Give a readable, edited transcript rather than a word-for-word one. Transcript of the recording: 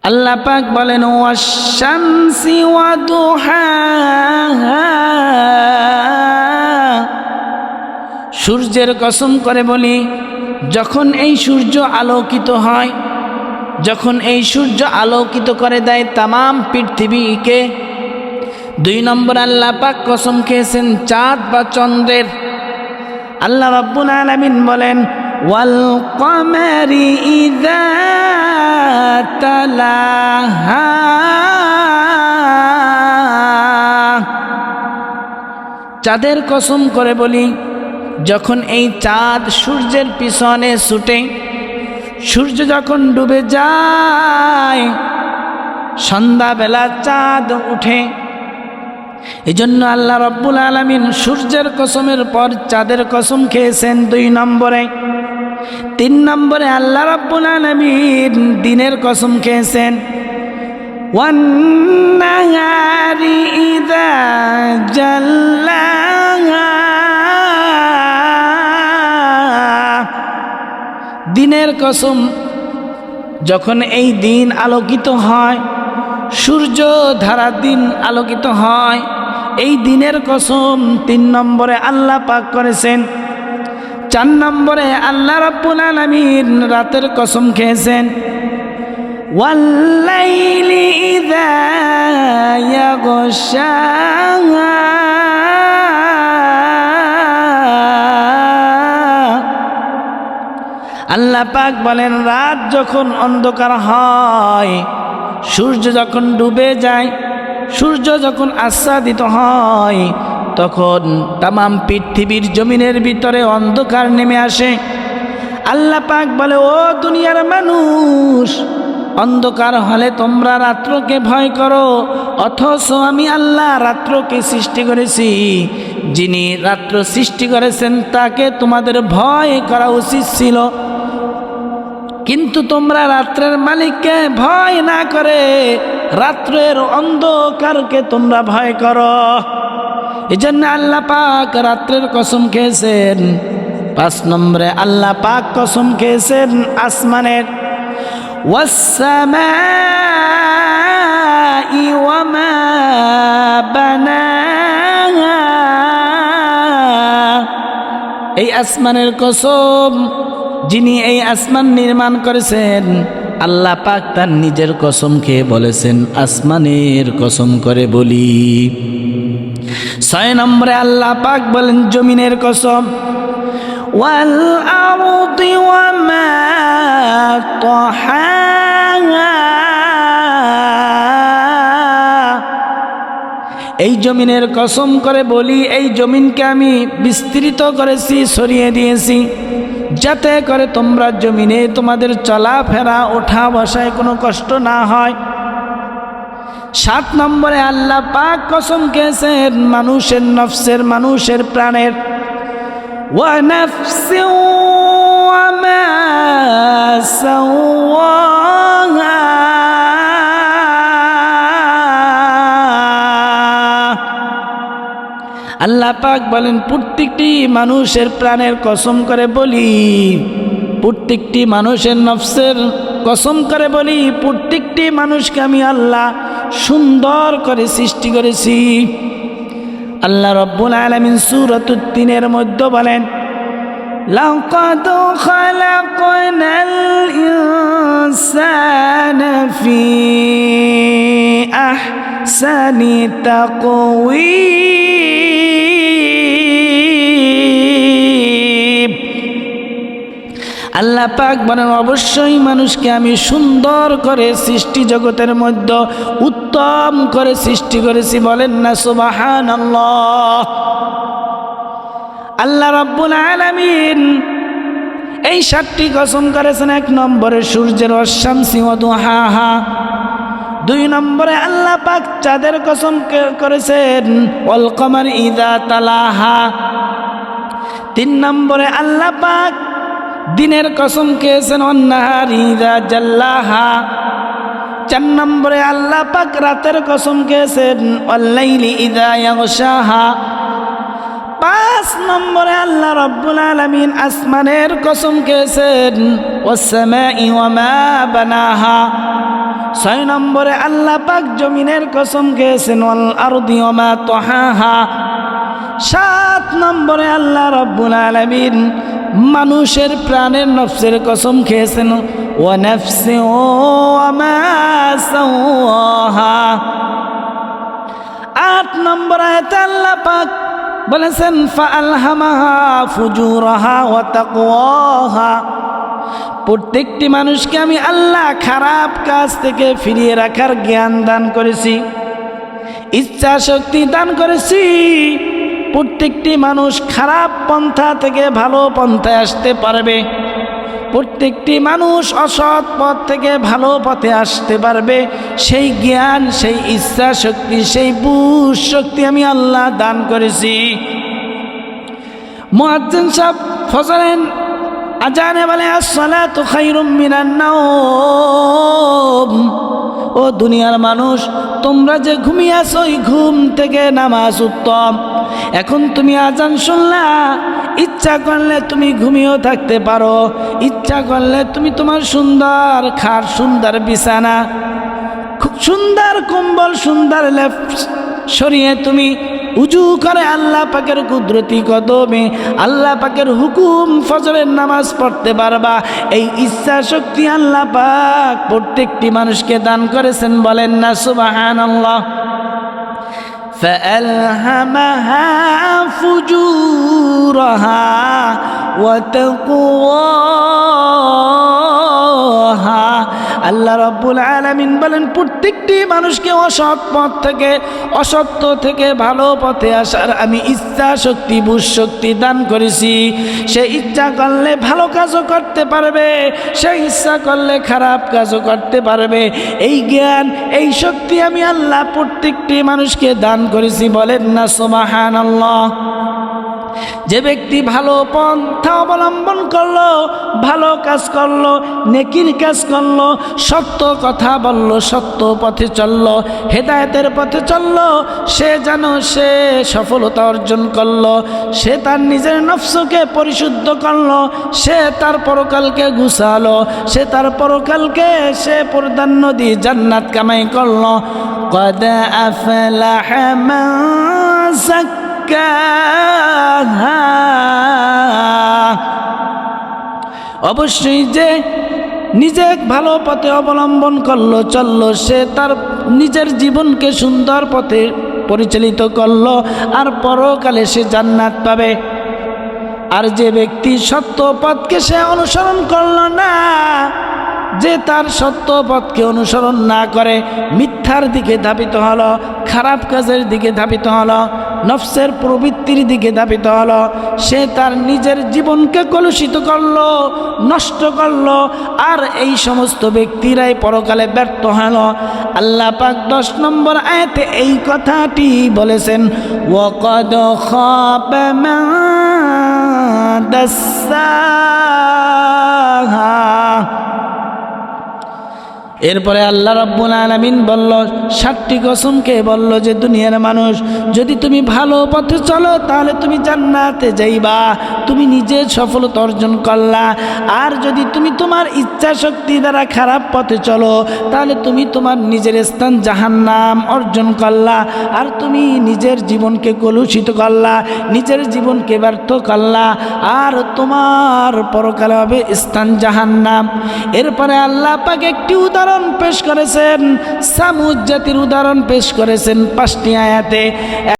আল্লাহ পাক বলেন ওয়াশ-শামসি ওয়া দুহাহা, সূর্যের কসম করে বলি যখন এই সূর্য আলোকিত হয়, যখন এই সূর্য আলোকিত করে দেয় তামাম পৃথিবীকে। 2 নম্বর আল্লাহ পাক কসম খেয়েছেন চাঁদ বা চন্দ্রের। আল্লাহ রাব্বুল আলামিন বলেন ওয়াল কমারি ইযা তালাহা, চাঁদের কসম করে বলি যখন এই চাঁদ সূর্যের পিছনে ছুটে, সূর্য যখন ডুবে যায়, সন্ধ্যাবেলা চাঁদ উঠে। এজন্য আল্লাহ রাব্বুল আলামিন সূর্যের কসমের পর চাঁদের কসম খেয়েছেন 2 নম্বরে। 3 নম্বরে আল্লাহ রাব্বুল আলামিন দিনের কসম খেয়েছেন ওয়ান নাহারি ইযা জাল্লাহা, দিনের কসম যখন এই দিন আলোকিত হয়, সূর্য ধারা দিন আলোকিত হয়, এই দিনের কসম 3 নম্বরে আল্লাহ পাক করেছেন। 4 নম্বরে আল্লাহ রাব্বুল আলামিন রাতের কসম খেয়েছেন ওয়াল্লাইলি ইযা ইয়াগশাহা, আল্লাহ পাক বলেন রাত যখন অন্ধকার হয়, সূর্য যখন ডুবে যায়, সূর্য যখন আচ্ছাদিত হয়, তখন তামাম পৃথিবীর জমিনের ভিতরে অন্ধকার নেমে আসে। আল্লাহ পাক বলে ও দুনিয়ার মানুষ, অন্ধকার হলে তোমরা রাত্রকে ভয় করো, অথচ আমি আল্লাহ রাত্রকে সৃষ্টি করেছি। যিনি রাত্র সৃষ্টি করেছেন তাকে তোমাদের ভয় করা উচিত ছিল, কিন্তু তোমরা রাত্রের মালিককে ভয় না করে রাত্রের অন্ধকারকে তোমরা ভয় করো। এজন্য আল্লাহ পাক রাত্রের কসম খেয়েছেন। 5 নম্বরে আল্লাহ পাক কসম খেয়েছেন আসমানের ওয়াস-সামাই ওয়া মা বানাহা, এই আসমানের কসম, যিনি এই আসমান নির্মাণ করেছেন আল্লাহ পাক তার নিজের কসম খেয়ে বলেছেন আসমানের কসম করে বলি। 6 নম্বরে আল্লাহ পাক বলেন জমিনের কসম ওয়াল আরদি ওয়া মা তাহাহা, এই জমিনের কসম করে বলি এই জমিনকে আমি বিস্তৃত করেছি, ছড়িয়ে দিয়েছি, যাতে করে তোমরা জমিনে তোমাদের চলাফেরা ওঠা বসায় কোনো কষ্ট না হয়। 7 নম্বরে আল্লাহ পাক কসম খেয়েছেন মানুষের নফসের, মানুষের প্রাণের ওয়া নাফসি ওয়া মা সাওয়াহা, আল্লাহ পাক বলেন প্রত্যেকটি মানুষের প্রাণের কসম করে বলি, প্রত্যেকটি মানুষের নফসের কসম করে বলি, প্রত্যেকটি মানুষকে আমি আল্লাহ সুন্দর করে সৃষ্টি করেছি। আল্লাহ রাব্বুল আলামিন সূরাতুত তিনের মধ্যে বলেন লাকাদ খালাকনাল ইনসানা ফি আহসানি তাকওয়ীম, আল্লাহ পাক বলেন অবশ্যই মানুষকে আমি সুন্দর করে সৃষ্টি জগতের মধ্যে উত্তম করে সৃষ্টি করেছি। বলেন না সুবহানাল্লাহ। আল্লাহ রাব্বুল আলামিন এই 7টি কসম করেছেন। 1 নম্বরে সূর্যের ওয়াশ-শামসি ওয়া দুহাহা, 2 নম্বরে আল্লাহ পাক চাঁদের কসম করেছেন ওয়াল কমারি ইযা তালাহা, 3 নম্বরে আল্লাহ পাক দিনের কসম খেয়েছেন ওয়ান নাহারি ইযা জাল্লাহা, 4 নম্বরে আল্লাহ পাক রাতের কসম খেয়েছেন ওয়াল লাইলি ইযা ইয়াগশাহা, 5 নম্বরে আল্লাহ রাব্বুল আলামিন আসমানের কসম খেয়েছেন ওয়াস সামাই ওয়া মা বানাহা, 6 নম্বরে আল্লাহ পাক জমিনের কসম খেয়েছেন ওয়াল আরদি ওয়া মা তাহাহা। 7 নম্বরে আল্লাহ রাব্বুল আলামিন মানুষের প্রাণের নফসের কসম খেয়েছেন ওয়া নাফসি ওয়া মা সাওয়াহা। 8 নম্বর আয়াতে আল্লাহ পাক বলেছেন ফাআলহামাহা ফুজুরাহা ওয়া তাকওয়াহা। প্রত্যেকটি মানুষকে আমি আল্লাহ খারাপ কাজ থেকে ফিরিয়ে রাখার জ্ঞান দান করেছি, ইচ্ছা শক্তি দান করেছি। প্রত্যেকটি মানুষ খারাপ পন্থা থেকে ভালো পন্থায় আসতে পারবে, প্রত্যেকটি মানুষ অসৎ পথ থেকে ভালো পথে আসতে পারবে। সেই জ্ঞান, সেই ইচ্ছা শক্তি, সেই বুঝ শক্তি আমি আল্লাহ দান করেছি। মুয়াজ্জিন সাহেব ফজরের আজানে বলে আসসালাতু খায়রুম মিনান নাওম। ও দুনিয়ার মানুষ, তোমরা যে ঘুমিয়ে আছো ওই ঘুম থেকে নামাজ উত্তম। এখন তুমি আজান শুনলা, ইচ্ছা করলে তুমি ঘুমিয়েও থাকতে পারো, ইচ্ছা করলে তুমি তোমার সুন্দর খাট, সুন্দর বিছানা, খুব সুন্দর কম্বল, সুন্দর লেপ সরিয়ে তুমি উজু করে আল্লাহ পাকের কুদরতি কদমে আল্লাহ পাকের হুকুম ফজরের নামাজ পড়তে পারবা। এই ইচ্ছা শক্তি আল্লাহ পাক প্রত্যেকটি মানুষকে দান করেছেন, বলেন না সুবহানাল্লাহ। فألهمها فجورها وتقواها। আল্লাহ রাব্বুল আলামিন বলেন প্রত্যেকটি মানুষকে অসৎ পথ থেকে, অসত্য থেকে ভালো পথে আসার আমি ইচ্ছা শক্তি, বুঝ শক্তি দান করেছি। সে ইচ্ছা করলে ভালো কাজও করতে পারবে, সে ইচ্ছা করলে খারাপ কাজও করতে পারবে। এই জ্ঞান, এই শক্তি আমি আল্লাহ প্রত্যেকটি মানুষকে দান করেছি, বলেন না সুবহানাল্লাহ। যে ব্যক্তি ভালো পন্থা অবলম্বন করলো, ভালো কাজ করলো, নেকির কাজ করলো, সত্য কথা বললো, সত্য পথে চললো, হেদায়েতের পথে চললো, সে যেন সে সফলতা অর্জন করলো। সে তার নিজের নফসকে পরিশুদ্ধ করলো, সে তার পরকালকে গুছালো, সে তার পরকালকে সে প্রাধান্য দিয়ে জান্নাত কামাই করলো। قد أفلح من زكاها। অবশ্যই যে নিজে ভালো পথে অবলম্বন করলো, চললো, সে তার নিজের জীবনকে সুন্দর পথে পরিচালিত করলো, আর পরকালে সে জান্নাত পাবে। আর যে ব্যক্তি সত্য পথকে সে অনুসরণ করলো না, যে তার সত্য পথকে অনুসরণ না করে মিথ্যার দিকে ধাবিত হলো, খারাপ কাজের দিকে ধাবিত হলো, নফসের প্রবৃত্তির দিকে ধাবিত হলো, সে তার নিজের জীবনকে কলুষিত করলো, নষ্ট করলো। আর এই সমস্ত ব্যক্তিরাই পরকালে ব্যর্থ হলো। আল্লাহ পাক 10 নম্বর আয়াতে এই কথাটি বলেছেন, ওয়াকাদ খাবা মান দাসসাহা। এরপরে আল্লাহ রাব্বুল আলামিন বলল, 7টি কসমকে বলল যে দুনিয়ার মানুষ, যদি তুমি ভালো পথে চলো তাহলে তুমি জান্নাতে যাইবা, তুমি নিজে সফলতা অর্জন করলা। আর যদি তুমি তোমার ইচ্ছা শক্তি দ্বারা খারাপ পথে চলো তাহলে তুমি তোমার নিজের স্থান জাহান্নাম অর্জন করলা, আর তুমি নিজের জীবনকে কলুষিত করলা, নিজের জীবনকে ব্যর্থ করলা, আর তোমার পরকালে হবে স্থান জাহান্নাম। এরপরে আল্লাহ পাক একটি উদাহরণ পেশ করেছেন, সামুদ জাতির উদাহরণ পেশ করেছেন 5টি আয়াতে।